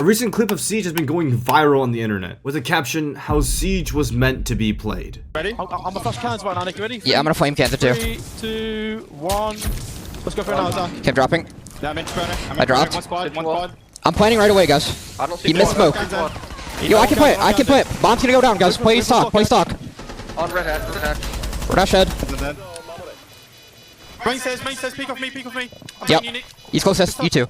A recent clip of Siege has been going viral on the internet with a caption, "How Siege was meant to be played." Ready? I'm gonna flash cans right now, Nick. Ready? Yeah, I'm gonna flame cancer too. 3, 2, 1. Let's go for another, Zach. Okay, I'm dropping. Yeah, I'm in burning. I dropped. One squad. I'm planning right away, guys. I don't see He missed smoke. Yo, I can play it. I can play it. Bomb's gonna go down, guys. Play stock. Play stock. On red hat, red hat. Rush head. Main says, peek off me. I'm Yep. you, Nick. He's closest. You two.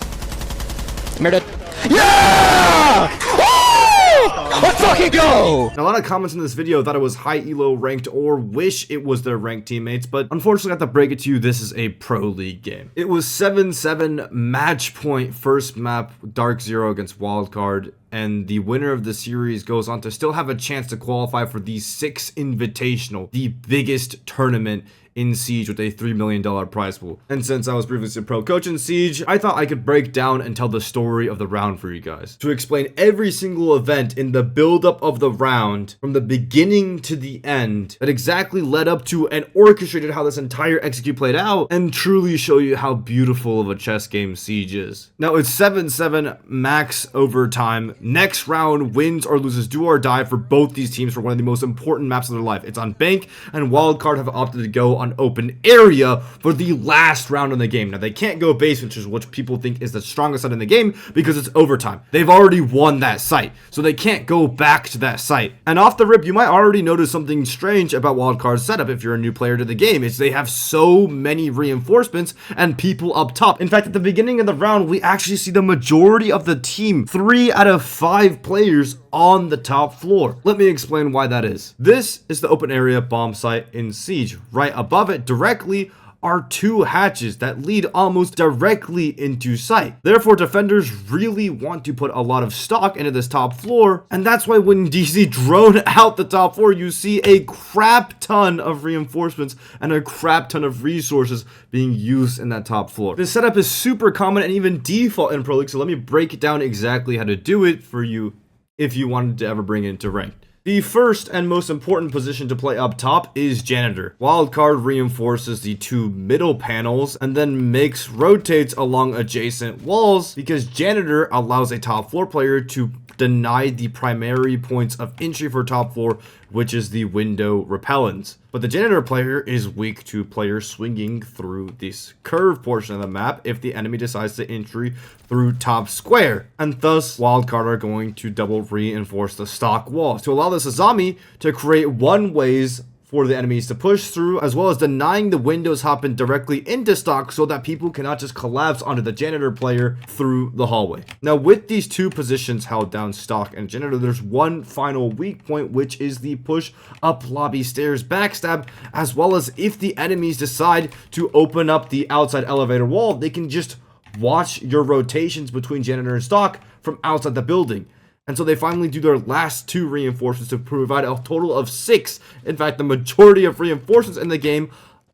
Mirrored. Yeah! Woo! Let's fucking go! Now, a lot of comments in this video thought it was high elo ranked or wish it was their ranked teammates, but unfortunately I have to break it to you, this is a pro league game. It was 7-7 match point first map, DarkZero against Wildcard, and the winner of the series goes on to still have a chance to qualify for the 6 Invitational, the biggest tournament in Siege with a $3 million prize pool. And since I was previously a pro coach in Siege, I thought I could break down and tell the story of the round for you guys. To explain every single event in the build-up of the round, from the beginning to the end, that exactly led up to and orchestrated how this entire execute played out, and truly show you how beautiful of a chess game Siege is. Now, it's 7-7 max overtime. Next round, wins or loses, do or die for both these teams for one of the most important maps of their life. It's on Bank, and Wildcard have opted to go on open area for the last round in the game. Now, they can't go base, which is what people think is the strongest side in the game, because it's overtime. They've already won that site, so they can't go back to that site. And off the rip, you might already notice something strange about Wildcard's setup if you're a new player to the game. It's they have so many reinforcements and people up top. In fact, at the beginning of the round, we actually see the majority of the team, 3 out of 5 players on the top floor. Let me explain why that is. This is the open area bomb site in Siege. Right above it directly are 2 hatches that lead almost directly into sight. Therefore, defenders really want to put a lot of stock into this top floor, and that's why when DC drone out the top floor, you see a crap ton of reinforcements and a crap ton of resources being used in that top floor. This setup is super common and even default in Pro League, so let me break down exactly how to do it for you if you wanted to ever bring it into ranked. The first and most important position to play up top is Janitor. Wildcard reinforces the 2 middle panels and then rotates along adjacent walls, because Janitor allows a top floor player to deny the primary points of entry for top floor, which is the window repellents. But the Janitor player is weak to players swinging through this curved portion of the map if the enemy decides to entry through top square, and thus Wildcard are going to double reinforce the stock walls to allow the Sazami to create one ways for the enemies to push through, as well as denying the windows hopping directly into stock so that people cannot just collapse onto the Janitor player through the hallway. Now, with these 2 positions held down, stock and Janitor, there's one final weak point, which is the push up lobby stairs backstab, as well as if the enemies decide to open up the outside elevator wall, they can just watch your rotations between Janitor and stock from outside the building. And so they finally do their last 2 reinforcements to provide a total of 6, in fact, the majority of reinforcements in the game,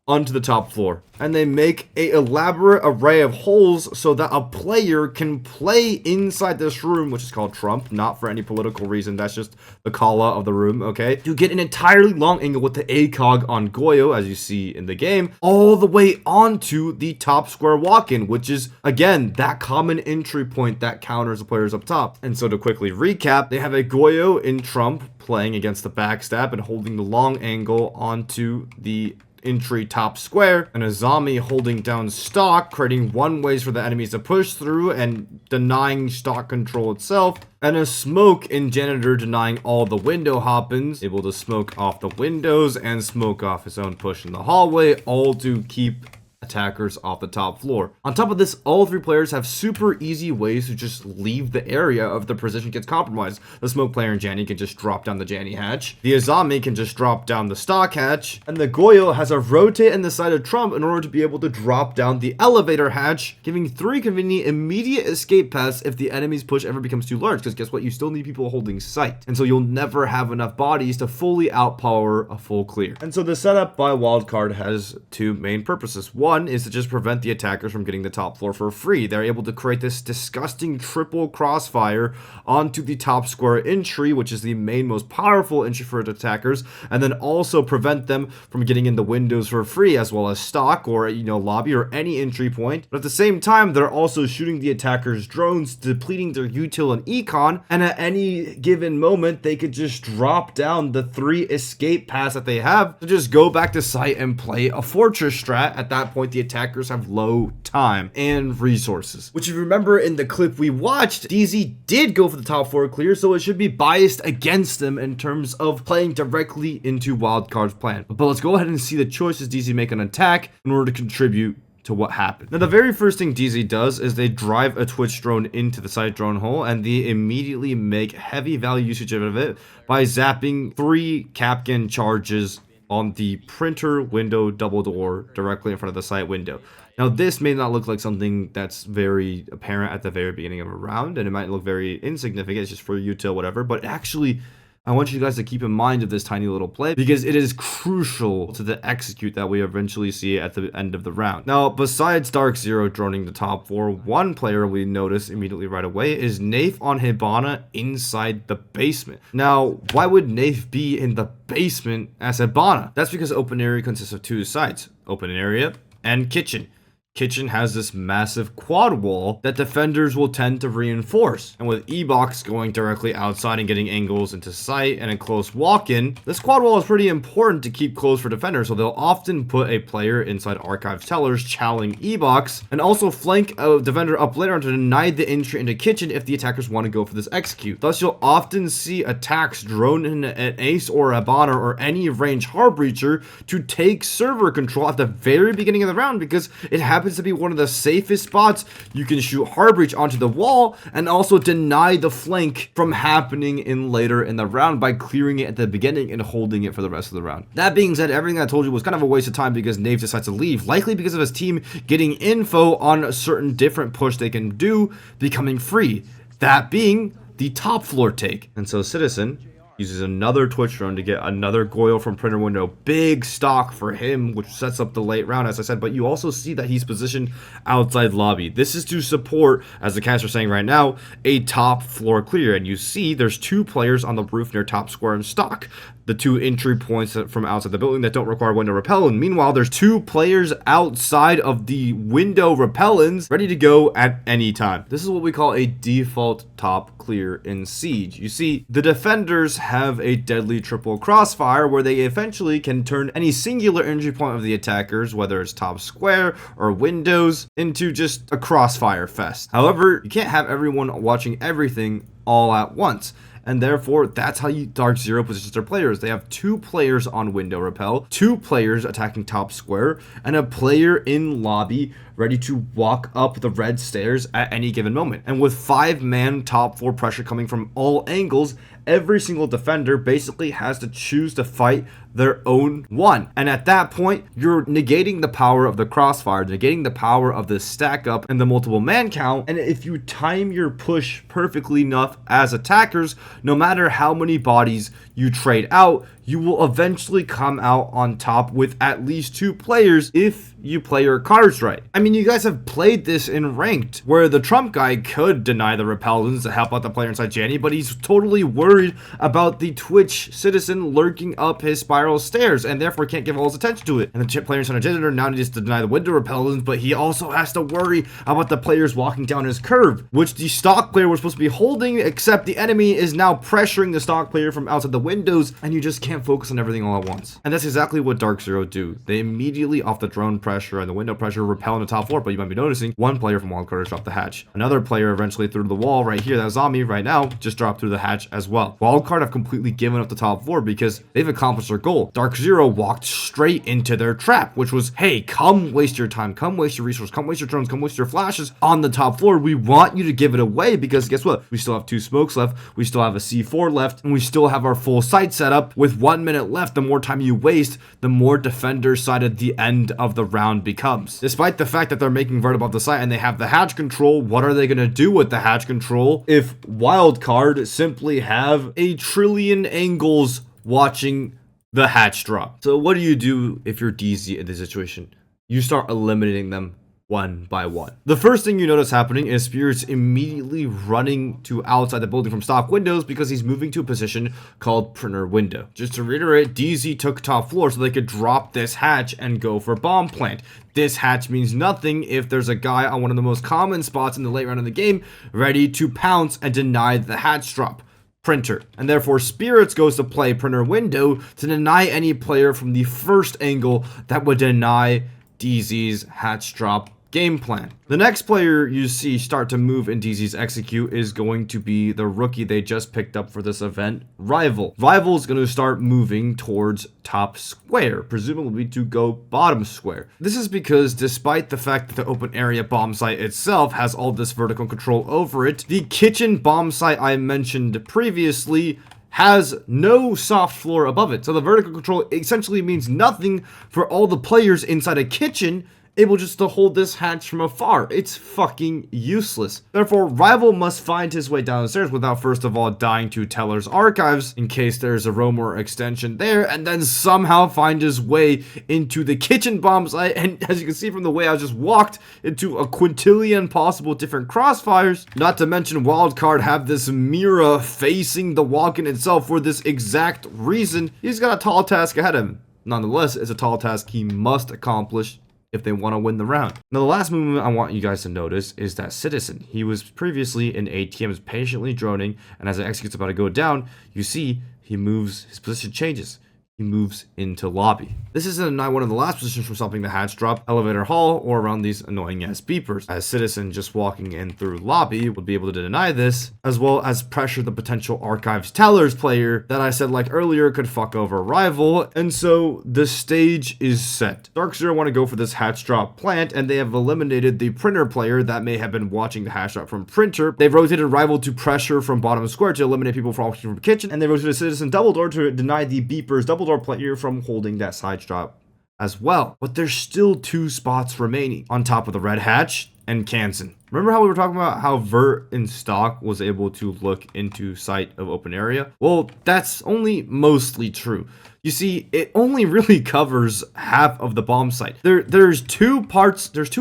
onto the top floor. And they make an elaborate array of holes so that a player can play inside this room, which is called Trump, not for any political reason, that's just the call out of the room, okay? You get an entirely long angle with the ACOG on Goyo, as you see in the game, all the way onto the top square walk-in, which is, again, that common entry point that counters the players up top. And so to quickly recap, they have a Goyo in Trump playing against the backstab and holding the long angle onto the entry top square, and a zombie holding down stock, creating one ways for the enemies to push through and denying stock control itself, and a smoke in Janitor denying all the window hop-ins, able to smoke off the windows and smoke off his own push in the hallway, all to keep attackers off the top floor. On top of this, all 3 players have super easy ways to just leave the area if the position gets compromised. The smoke player in Janny can just drop down the Janny hatch, the Azami can just drop down the stock hatch, and the Goyo has a rotate in the side of Trump in order to be able to drop down the elevator hatch, giving 3 convenient immediate escape paths if the enemy's push ever becomes too large, because guess what, you still need people holding sight, and so you'll never have enough bodies to fully outpower a full clear. And so the setup by Wildcard has 2 main purposes. One, one is to just prevent the attackers from getting the top floor for free. They're able to create this disgusting triple crossfire onto the top square entry, which is the main most powerful entry for attackers, and then also prevent them from getting in the windows for free, as well as stock or, lobby or any entry point. But at the same time, they're also shooting the attackers' drones, depleting their util and econ, and at any given moment, they could just drop down the 3 escape paths that they have to just go back to site and play a fortress strat. At that point, the attackers have low time and resources. Which, if you remember in the clip we watched, DZ did go for the top 4 clear, so it should be biased against them in terms of playing directly into Wildcard's plan. But let's go ahead and see the choices DZ make on attack in order to contribute to what happened. Now, the very first thing DZ does is they drive a Twitch drone into the side drone hole, and they immediately make heavy value usage of it by zapping 3 Capcan charges on the printer window double door directly in front of the site window. Now, this may not look like something that's very apparent at the very beginning of a round, and it might look very insignificant, it's just for util, whatever, but actually, I want you guys to keep in mind of this tiny little play because it is crucial to the execute that we eventually see at the end of the round. Now, besides DarkZero droning the top 4, one player we notice immediately right away is Nafe on Hibana inside the basement. Now, why would Nafe be in the basement as Hibana? That's because open area consists of 2 sides, open area and kitchen. Kitchen has this massive quad wall that defenders will tend to reinforce. And with E-Box going directly outside and getting angles into sight and a close walk-in, this quad wall is pretty important to keep close for defenders, so they'll often put a player inside Archive Tellers challenging E-Box and also flank a defender up later to deny the entry into kitchen if the attackers want to go for this execute. Thus, you'll often see attacks drone in an Ace or a Bonner or any range Harbreacher to take server control at the very beginning of the round because it happens to be one of the safest spots you can shoot Harbreach onto the wall and also deny the flank from happening in later in the round by clearing it at the beginning and holding it for the rest of the round. That being said, everything I told you was kind of a waste of time because Nave decides to leave, likely because of his team getting info on a certain different push they can do becoming free, that being the top floor take. And so Citizen uses another Twitch drone to get another Goyle from printer window. Big stock for him, which sets up the late round, as I said, but you also see that he's positioned outside lobby. This is to support, as the cast are saying right now, a top floor clear. And you see there's 2 players on the roof near top square and stock, the 2 entry points from outside the building that don't require window repel. And meanwhile, there's 2 players outside of the window repellents ready to go at any time. This is what we call a default top clear in Siege. You see, the defenders have a deadly triple crossfire where they eventually can turn any singular entry point of the attackers, whether it's top square or windows, into just a crossfire fest. However, you can't have everyone watching everything all at once. And therefore, that's how DarkZero positions their players. They have 2 players on window repel, 2 players attacking top square, and a player in lobby ready to walk up the red stairs at any given moment. And with 5-man top 4 pressure coming from all angles, every single defender basically has to choose to fight their own one. And at that point, you're negating the power of the crossfire, negating the power of the stack up and the multiple man count. And if you time your push perfectly enough as attackers, no matter how many bodies you trade out, you will eventually come out on top with at least 2 players if you play your cards right. I mean, you guys have played this in ranked, where the Trump guy could deny the repellents to help out the player inside Janny, but he's totally worried about the Twitch Citizen lurking up his spiral stairs, and therefore can't give all his attention to it. And the player inside Janitor now needs to deny the window repellents, but he also has to worry about the players walking down his curve, which the stock player was supposed to be holding, except the enemy is now pressuring the stock player from outside the windows, and you just can't focus on everything all at once. And that's exactly what DarkZero do. They immediately, off the drone pressure and the window pressure, repel in the top floor, but you might be noticing one player from Wildcard dropped the hatch. Another player eventually through the wall right here, that zombie right now, just dropped through the hatch as well. Wildcard have completely given up the top floor because they've accomplished their goal. DarkZero walked straight into their trap, which was, hey, come waste your time, come waste your resources, come waste your drones, come waste your flashes on the top floor. We want you to give it away because guess what? We still have 2 smokes left, we still have a C4 left, and we still have our full site set up. With 1 minute left, the more time you waste, the more defender sided the end of the round becomes. Despite the fact that they're making vert above the site and they have the hatch control, what are they going to do with the hatch control if Wildcard simply have a trillion angles watching the hatch drop? So what do you do if you're DZ in this situation? you start eliminating them one by one. The first thing you notice happening is Spirits immediately running to outside the building from stock windows because he's moving to a position called printer window. Just to reiterate, DZ took top floor so they could drop this hatch and go for bomb plant. This hatch means nothing if there's a guy on one of the most common spots in the late round of the game ready to pounce and deny the hatch drop. Printer, and therefore Spirits goes to play printer window to deny any player from the first angle that would deny DZ's hatch drop game plan. The next player you see start to move in DZ's execute is going to be the rookie they just picked up for this event, Rival. Rival is going to start moving towards top square, presumably to go bottom square. This is because despite the fact that the open area bomb site itself has all this vertical control over it, the kitchen bomb site I mentioned previously has no soft floor above it. So the vertical control essentially means nothing for all the players inside a kitchen able just to hold this hatch from afar. It's fucking useless. Therefore, Rival must find his way downstairs without first of all dying to Teller's archives in case there's a roamer extension there, and then somehow find his way into the kitchen bomb site. And as you can see from the way I just walked into a quintillion possible different crossfires, not to mention Wildcard have this mirror facing the walk-in itself for this exact reason. He's got a tall task ahead of him. Nonetheless, it's a tall task he must accomplish if they want to win the round. Now, the last movement I want you guys to notice is that Citizen. He was previously in ATMs patiently droning, and as the execute's about to go down, you see he moves, his position changes. He moves into lobby. This is not one of the last positions from stopping the hatch drop, elevator hall, or around these annoying ass beepers, as Citizen just walking in through lobby would be able to deny this, as well as pressure the potential archives tellers player that I said like earlier could fuck over Rival, and so the stage is set. DarkZero want to go for this hatch drop plant, and they have eliminated the printer player that may have been watching the hatch drop from printer. They've rotated Rival to pressure from bottom square to eliminate people from from kitchen, and they rotated Citizen double door to deny the beepers double door player from holding that side drop as well. But there's still two spots remaining on top of the red hatch and Kansan. Remember how we were talking about how Vert in stock was able to look into sight of open area? Well, that's only mostly true. You see, it only really covers half of the bomb site. There's two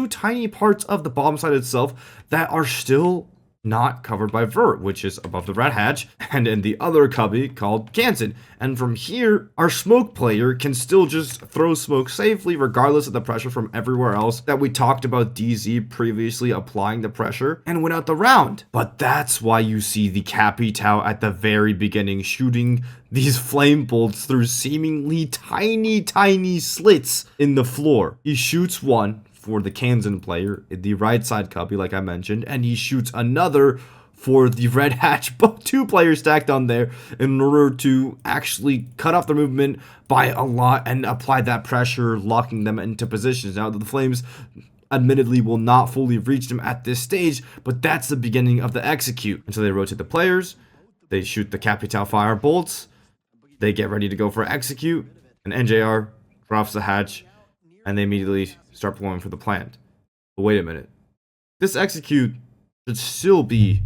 tiny parts of the bomb site itself that are still not covered by Vert, which is above the red hatch, and in the other cubby called Kansan. And from here, our smoke player can still just throw smoke safely regardless of the pressure from everywhere else that we talked about DZ previously applying the pressure and win out the round. But that's why you see the Capitao at the very beginning shooting these flame bolts through seemingly tiny slits in the floor. He shoots one for the Kansan player, the right side cubby like I mentioned, and he shoots another for the red hatch, both two players stacked on there in order to actually cut off their movement by a lot and apply that pressure, locking them into positions. Now the flames admittedly will not fully reach them at this stage, but that's the beginning of the execute. And so they rotate the players, they shoot the Capitao fire bolts, they get ready to go for execute, and NJR drops the hatch, and they immediately start pulling for the plant. But wait a minute. This execute should still be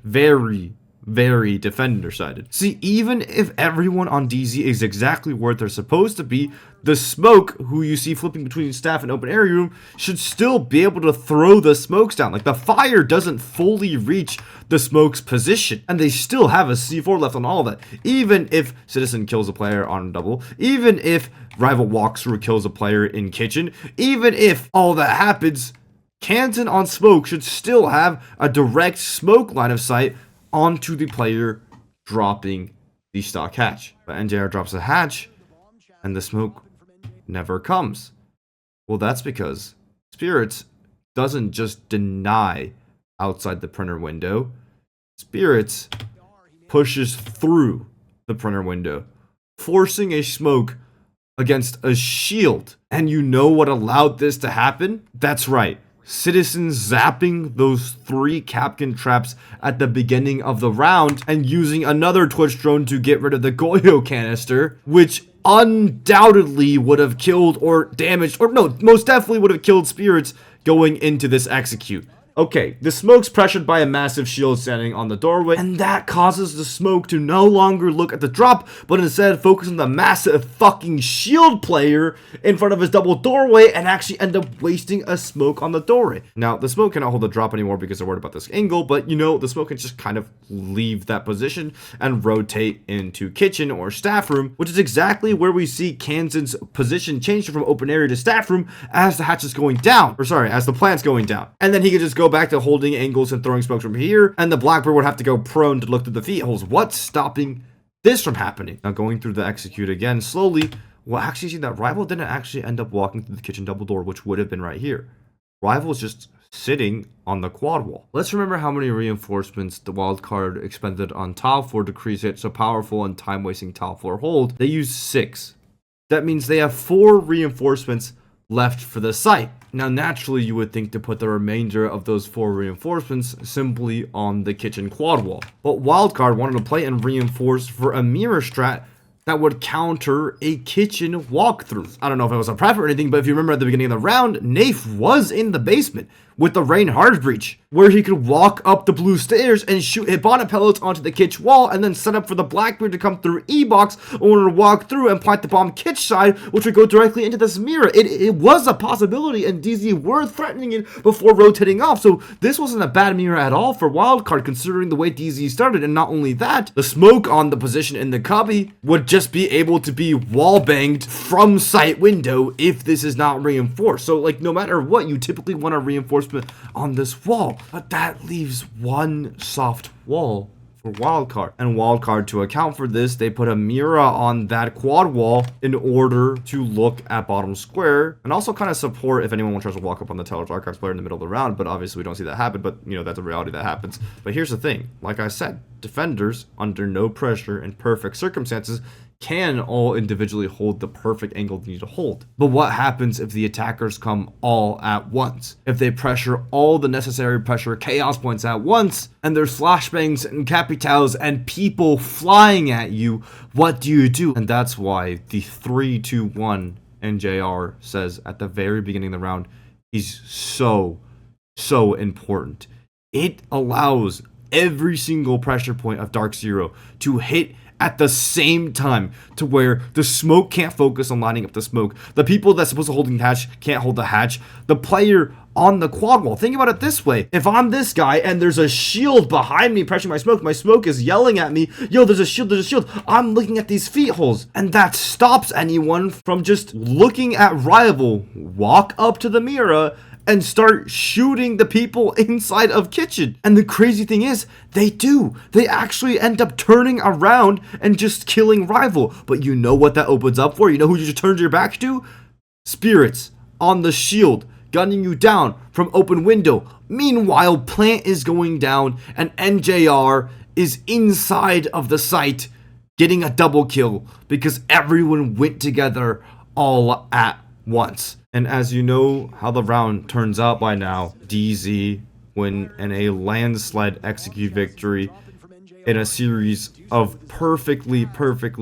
very defender-sided. See, even if everyone on DZ is exactly where they're supposed to be, the smoke, who you see flipping between staff and open area room, should still be able to throw the smokes down. Like, the fire doesn't fully reach the smoke's position, and they still have a C4 left on all of that. Even if Citizen kills a player on double, even if Rival walks through kills a player in kitchen, even if all that happens, Kansan on smoke should still have a direct smoke line of sight onto the player dropping the stock hatch. But NJR drops the hatch, and the smoke never comes. Well, that's because Spirits doesn't just deny outside the printer window. Spirits pushes through the printer window, forcing a smoke against a shield. And you know what allowed this to happen? That's right. Citizen zapping those 3 Capcan traps at the beginning of the round and using another Twitch drone to get rid of the Goyo canister, which undoubtedly would have killed or damaged, or no, most definitely would have killed Spirits going into this execute. Okay, the smoke's pressured by a massive shield standing on the doorway, and that causes the smoke to no longer look at the drop, but instead focus on the massive fucking shield player in front of his double doorway and actually end up wasting a smoke on the doorway. Now, the smoke cannot hold the drop anymore because they're worried about this angle, but you know, the smoke can just kind of leave that position and rotate into kitchen or staff room, which is exactly where we see Kansan's position change from open area to staff room as the hatch is going down, or sorry, as the plant's going down. And then he can just go back to holding angles and throwing smokes from here, and the Blackbird would have to go prone to look through the feet holes. What's stopping this from happening? Now going through the execute again slowly, we'll actually see that Rival didn't actually end up walking through the kitchen double door, which would have been right here. Rival is just sitting on the quad wall. Let's remember how many reinforcements the wildcard expended on tile floor to create it so powerful and time-wasting tile floor hold. They used 6. That means they have 4 reinforcements left for the site. Now naturally you would think to put the remainder of those 4 reinforcements simply on the kitchen quad wall. But wildcard wanted to play and reinforce for a mirror strat that would counter a kitchen walkthrough. I don't know if it was a prep or anything, but if you remember at the beginning of the round, Nafe was in the basement with the rain hard breach, where he could walk up the blue stairs and shoot Hibana pellets onto the kitchen wall and then set up for the Blackbeard to come through E-box or to walk through and plant the bomb kitchen side, which would go directly into this mirror. It was a possibility, and DZ were threatening it before rotating off, so this wasn't a bad mirror at all for wildcard considering the way DZ started. And not only that, the smoke on the position in the cubby would just be able to be wall banged from sight window if this is not reinforced. So like no matter what, you typically want a reinforcement on this wall, but that leaves one soft wall for wildcard. And wildcard, to account for this, they put a mirror on that quad wall in order to look at bottom square and also kind of support if anyone tries to walk up on the Teller Archives player in the middle of the round. But obviously we don't see that happen, but you know, that's a reality that happens. But here's the thing, like I said, defenders under no pressure in perfect circumstances can all individually hold the perfect angle they need to hold. But what happens if the attackers come all at once? If they pressure all the necessary pressure chaos points at once, and there's flashbangs and capitals and people flying at you, what do you do? And that's why the 3-2-1 NJR says at the very beginning of the round is so important. It allows every single pressure point of DarkZero to hit at the same time, to where the smoke can't focus on lining up the smoke. The people that's supposed to hold the hatch can't hold the hatch. The player on the quad wall. Think about it this way. If I'm this guy and there's a shield behind me pressuring my smoke is yelling at me, yo, there's a shield. I'm looking at these feet holes. And that stops anyone from just looking at Rival, walk up to the mirror, and start shooting the people inside of kitchen. And the crazy thing is, they do. They actually end up turning around and just killing Rival. But you know what that opens up for? You know who you just turned your back to? Spirits on the shield, gunning you down from open window. Meanwhile, plant is going down and NJR is inside of the site getting a double kill because everyone went together all at once. And as you know how the round turns out by now, DZ win in a landslide execute victory in a series of perfectly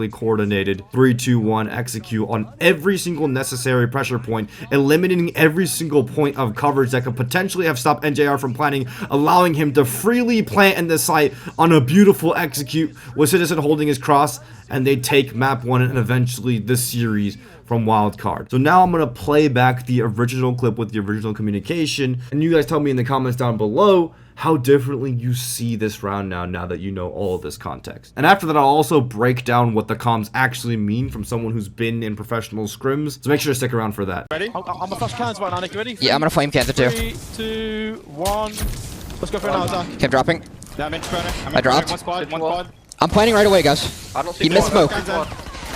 coordinated 3-2-1 execute on every single necessary pressure point, eliminating every single point of coverage that could potentially have stopped NJR from planting, allowing him to freely plant in the site on a beautiful execute with Citizen holding his cross, and they take map 1 and eventually the series from wildcard. So now I'm going to play back the original clip with the original communication, and you guys tell me in the comments down below how differently you see this round now that you know all of this context. And after that, I'll also break down what the comms actually mean from someone who's been in professional scrims, so make sure to stick around for that. Ready? I'm a flash cans right now, Nick. Ready? Yeah, I'm gonna flame cancer too. 3, 2, 1. Let's go for it now, Zach. Keep dropping. Yeah, I'm in burner. I dropped. One squad. I'm planning right away, guys. I don't see He missed smoke.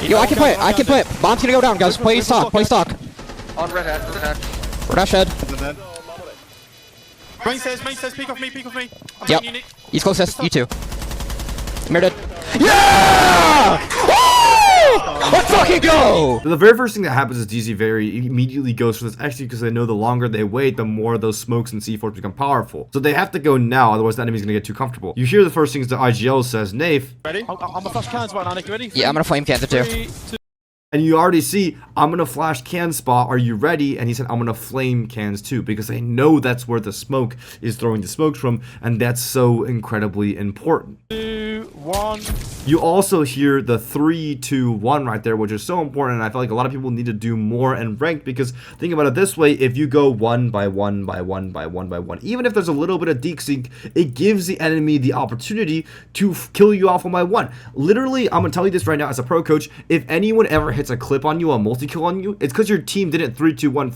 Yo, I can play it. Bomb's gonna go down, guys. Play stock. On red hat. We're dash head. Main stairs, peek off me. I'm Yep. you, Nick. He's closest. You two. Mirrored. Yeah! Woo! Let's fucking go! So the very first thing that happens is DZ very immediately goes for this execute because they know the longer they wait, the more those smokes and C4s become powerful. So they have to go now, otherwise the enemy's gonna get too comfortable. You hear the first things that IGL says, Nafe. Ready? I'm a flash cans right now, Nick. Ready? Yeah, I'm gonna flame cancer too. 3, 2. And you already see, I'm going to flash can spot. Are you ready? And he said, I'm going to flame cans too, because they know that's where the smoke is throwing the smokes from. And that's so incredibly important. 2, 1. You also hear the 3, 2, 1 right there, which is so important. And I feel like a lot of people need to do more in ranked, because think about it this way. If you go 1 by 1 by 1 by 1 by 1, even if there's a little bit of desync, it gives the enemy the opportunity to kill you off 1 by 1. Literally, I'm going to tell you this right now as a pro coach. If anyone ever hits a clip on you, a multi-kill on you, it's because your team didn't 3, 2, 1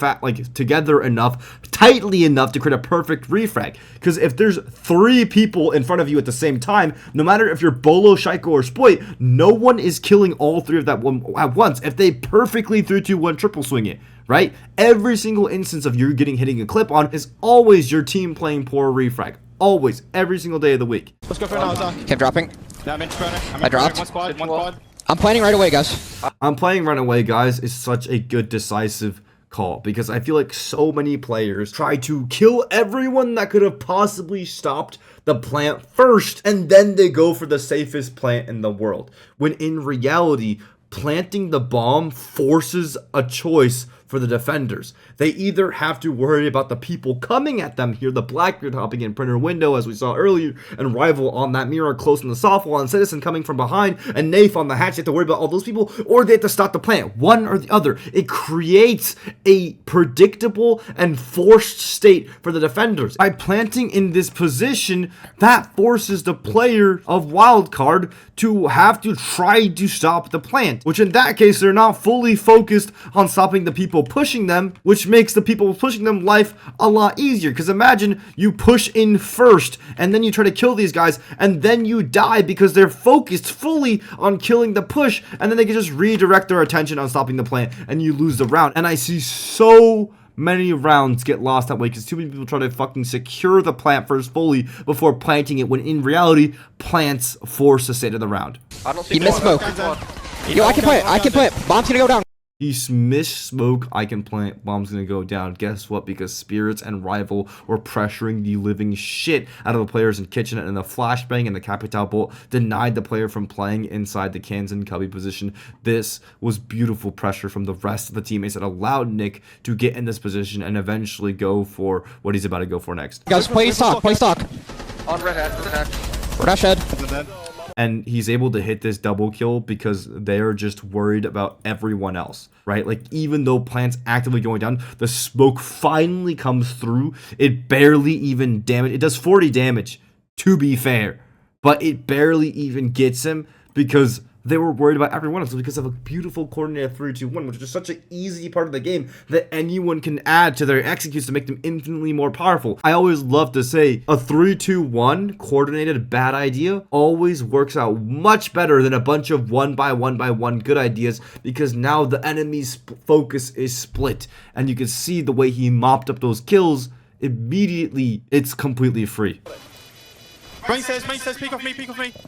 together enough, tightly enough to create a perfect refrag. Because if there's 3 people in front of you at the same time, no matter if you're Bolo, Shaiko, or Spoit, no one is killing all 3 of that one at once if they perfectly 3, 2, 1 triple swing it, right? Every single instance of you hitting a clip on is always your team playing poor refrag. Always, every single day of the week. Let's go for it now, Zach. Keep dropping. Yeah, I'm in spawning. I dropped. One squad. I'm planning right away, guys. I'm playing run away, guys, is such a good decisive call, because I feel like so many players try to kill everyone that could have possibly stopped the plant first, and then they go for the safest plant in the world, when in reality, planting the bomb forces a choice for the defenders. They either have to worry about the people coming at them here, the Blackbeard hopping in printer window as we saw earlier, and Rival on that mirror close in the soft wall, and Citizen coming from behind, and Nafe on the hatch. They have to worry about all those people, or they have to stop the plant, one or the other. It creates a predictable and forced state for the defenders. By planting in this position, that forces the player of Wildcard to have to try to stop the plant, which in that case, they're not fully focused on stopping the people pushing them, which makes the people pushing them life a lot easier. Because imagine you push in first and then you try to kill these guys and then you die because they're focused fully on killing the push, and then they can just redirect their attention on stopping the plant and you lose the round. And I see so many rounds get lost that way because too many people try to fucking secure the plant first fully before planting it, when in reality, plants force the state of the round. I don't see He missed smoke. Yo, I can play it. I can play it. Bomb's gonna go down. He missed smoke, I can plant, bomb's gonna go down. Guess what? Because Spirits and Rival were pressuring the living shit out of the players in Kitchen, and the flashbang and the Capital Bolt denied the player from playing inside the cans and cubby position. This was beautiful pressure from the rest of the teammates that allowed Nick to get in this position and eventually go for what he's about to go for next. Guys, play stock. Play stock. On red hat. Rush head. And he's able to hit this double kill because they're just worried about everyone else, right? Like, even though plant's actively going down, the smoke finally comes through. It barely even damage. It does 40 damage, to be fair, but it barely even gets him because they were worried about everyone else, because of a beautiful coordinated 3-2-1, which is such an easy part of the game that anyone can add to their executes to make them infinitely more powerful. I always love to say a 3-2-1 coordinated bad idea always works out much better than a bunch of 1 by 1 by 1 good ideas, because now the enemy's focus is split, and you can see the way he mopped up those kills. Immediately, it's completely free. Main says, peek off me.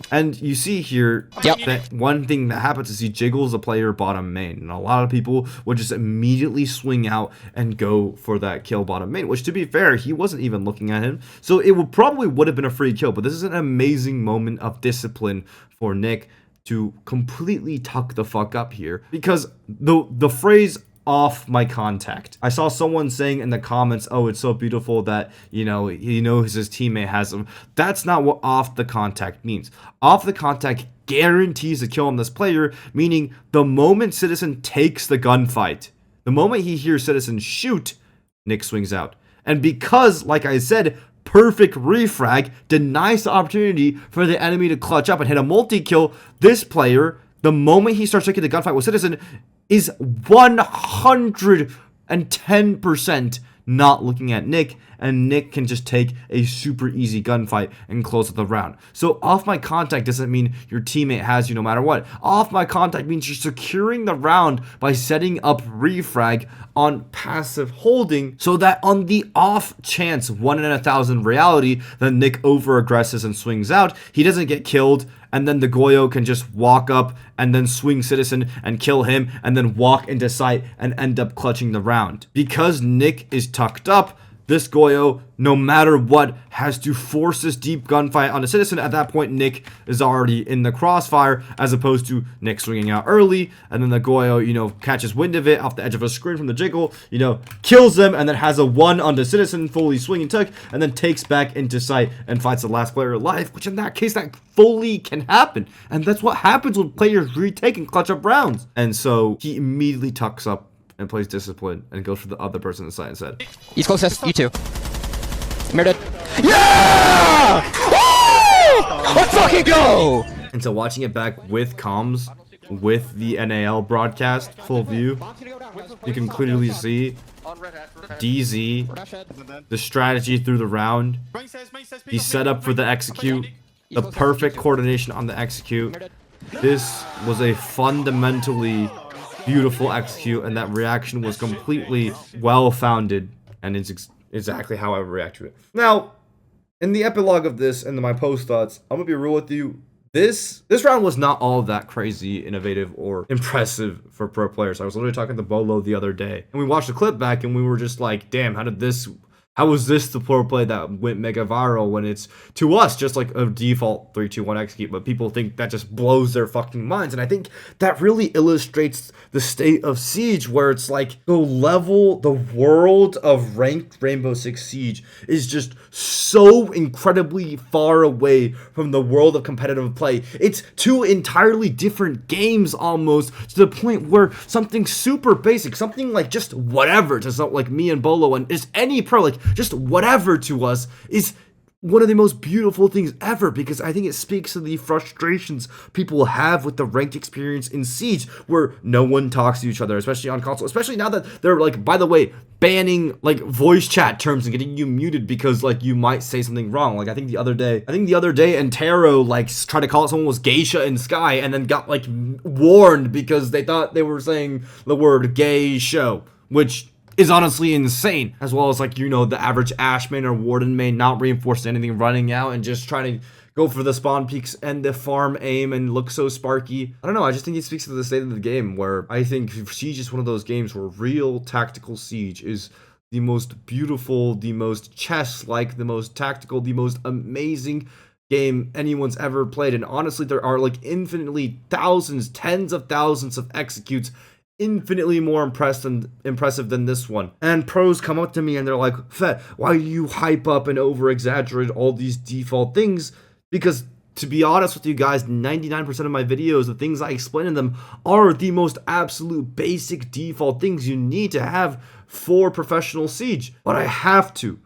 And you see here Yep. that one thing that happens is he jiggles the player bottom main, and a lot of people would just immediately swing out and go for that kill bottom main, which, to be fair, he wasn't even looking at him, so it would have been a free kill. But this is an amazing moment of discipline for Nick to completely tuck the fuck up here, because the phrase off my contact, I saw someone saying in the comments, oh, it's so beautiful that, you know, he knows his teammate has him. That's not what off the contact means. Off the contact guarantees a kill on this player, meaning the moment Citizen takes the gunfight, the moment he hears Citizen shoot, Nick swings out. And because, like I said, perfect refrag denies the opportunity for the enemy to clutch up and hit a multi-kill, this player, the moment he starts taking the gunfight with Citizen, is 110% not looking at Nick, and Nick can just take a super easy gunfight and close out the round. So off my contact doesn't mean your teammate has you no matter what. Off my contact means you're securing the round by setting up refrag on passive holding, so that on the off chance 1 in 1,000 reality that Nick over aggresses and swings out, he doesn't get killed, and then the Goyo can just walk up and then swing Citizen and kill him and then walk into sight and end up clutching the round. Because Nick is tucked up, this Goyo, no matter what, has to force this deep gunfight on a citizen. At that point, Nick is already in the crossfire, as opposed to Nick swinging out early, and then the Goyo, you know, catches wind of it off the edge of a screen from the jiggle, you know, kills them, and then has a 1 on the citizen, fully swing and tuck, and then takes back into sight and fights the last player alive, which in that case, that fully can happen. And that's what happens when players retake and clutch up rounds. And so he immediately tucks up and plays discipline and goes for the other person inside instead. He's closest. You two. Murdered. Yeah! Woo! Let's fucking go! And so watching it back with comms, with the NAL broadcast, full view, you can clearly see DZ, the strategy through the round, the setup for the execute, the perfect coordination on the execute. This was a fundamentally beautiful execute, and that reaction was completely well-founded, and it's exactly how I would react to it. Now, in the epilogue of this and my post thoughts, I'm gonna be real with you. This round was not all that crazy, innovative, or impressive for pro players. I was literally talking to Bolo the other day, and we watched the clip back, and we were just like, damn, how was this the pro play that went mega viral when it's, to us, just like a default 3-2-1 execute, but people think that just blows their fucking minds. And I think that really illustrates the state of Siege, where it's like the world of ranked Rainbow Six Siege is just so incredibly far away from the world of competitive play. It's two entirely different games almost, to the point where something super basic, something like just whatever to something like me and Bolo and just any pro, like just whatever to us, is one of the most beautiful things ever, because I think it speaks to the frustrations people have with the ranked experience in Siege, where no one talks to each other, especially on console, especially now that they're like, by the way, banning like voice chat terms and getting you muted because like you might say something wrong. Like I think the other day Antero like tried to call it someone was Geisha in Sky, and then got like warned because they thought they were saying the word gay show, which is honestly insane. As well as, like, you know, the average Ashman or Warden may not reinforce anything, running out and just trying to go for the spawn peaks and the farm aim and look so sparky. I don't know, I just think it speaks to the state of the game, where I think Siege is one of those games where real tactical Siege is the most beautiful, the most chess-like, the most tactical, the most amazing game anyone's ever played. And honestly, there are like infinitely thousands, tens of thousands of executes infinitely more impressive than this one. And pros come up to me and they're like, Fett, why do you hype up and over exaggerate all these default things? Because to be honest with you guys, 99% of my videos, the things I explain in them are the most absolute basic default things you need to have for professional Siege. But I have to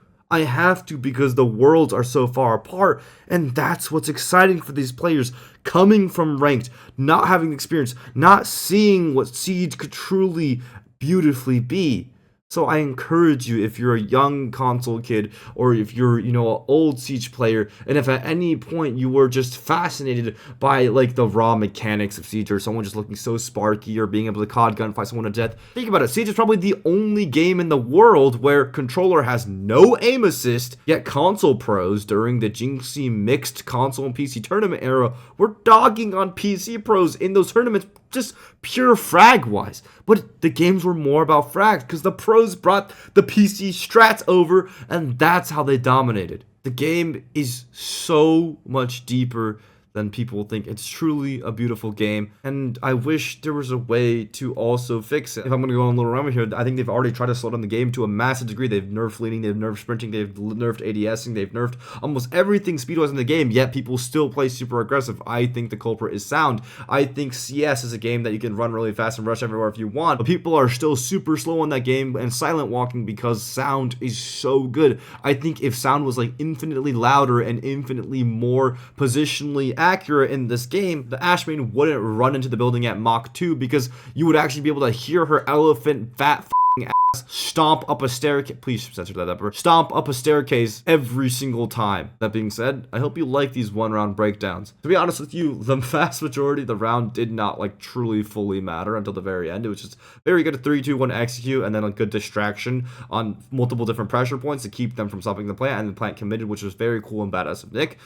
because the worlds are so far apart, and that's what's exciting for these players coming from ranked, not having experience, not seeing what Siege could truly beautifully be. So I encourage you, if you're a young console kid, or if you're, you know, an old Siege player, and if at any point you were just fascinated by like the raw mechanics of Siege, or someone just looking so sparky, or being able to COD gunfight someone to death, think about it. Siege is probably the only game in the world where controller has no aim assist, yet console pros during the Jinxie mixed console and PC tournament era were dogging on PC pros in those tournaments, just pure frag wise. But the games were more about frags because the pros brought the PC strats over, and that's how they dominated. The game is so much deeper than people think. It's truly a beautiful game, and I wish there was a way to also fix it. If I'm going to go on a little run here, I think they've already tried to slow down the game to a massive degree. They've nerfed leading, they've nerfed sprinting, they've nerfed ADSing, they've nerfed almost everything speed-wise in the game, yet people still play super aggressive. I think the culprit is sound. I think CS is a game that you can run really fast and rush everywhere if you want, but people are still super slow in that game and silent walking because sound is so good. I think if sound was like infinitely louder and infinitely more positionally accurate in this game, the Ashman wouldn't run into the building at Mach 2, because you would actually be able to hear her elephant fat ass stomp up a staircase. Please censor that up. Stomp up a staircase every single time. That being said, I hope you like these one-round breakdowns. To be honest with you, the vast majority of the round did not like truly fully matter until the very end. It was just very good at 3-2-1 execute, and then a good distraction on multiple different pressure points to keep them from stopping the plant, and the plant committed, which was very cool and badass of Nick.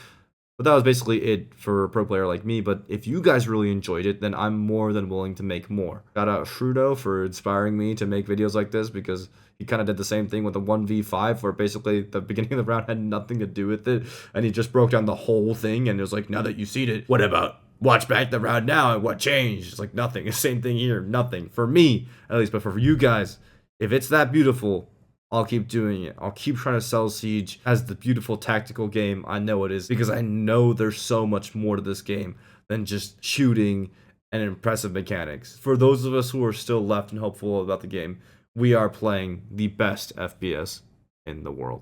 But that was basically it for a pro player like me. But if you guys really enjoyed it, then I'm more than willing to make more. Shout out Shrudo for inspiring me to make videos like this, because he kind of did the same thing with the 1v5, where basically the beginning of the round had nothing to do with it, and he just broke down the whole thing, and it was like, now that you've seen it, what about watch back the round now and what changed? It's like nothing. The same thing here, nothing. For me, at least, but for you guys, if it's that beautiful, I'll keep doing it. I'll keep trying to sell Siege as the beautiful tactical game I know it is, because I know there's so much more to this game than just shooting and impressive mechanics. For those of us who are still left and hopeful about the game, we are playing the best FPS in the world.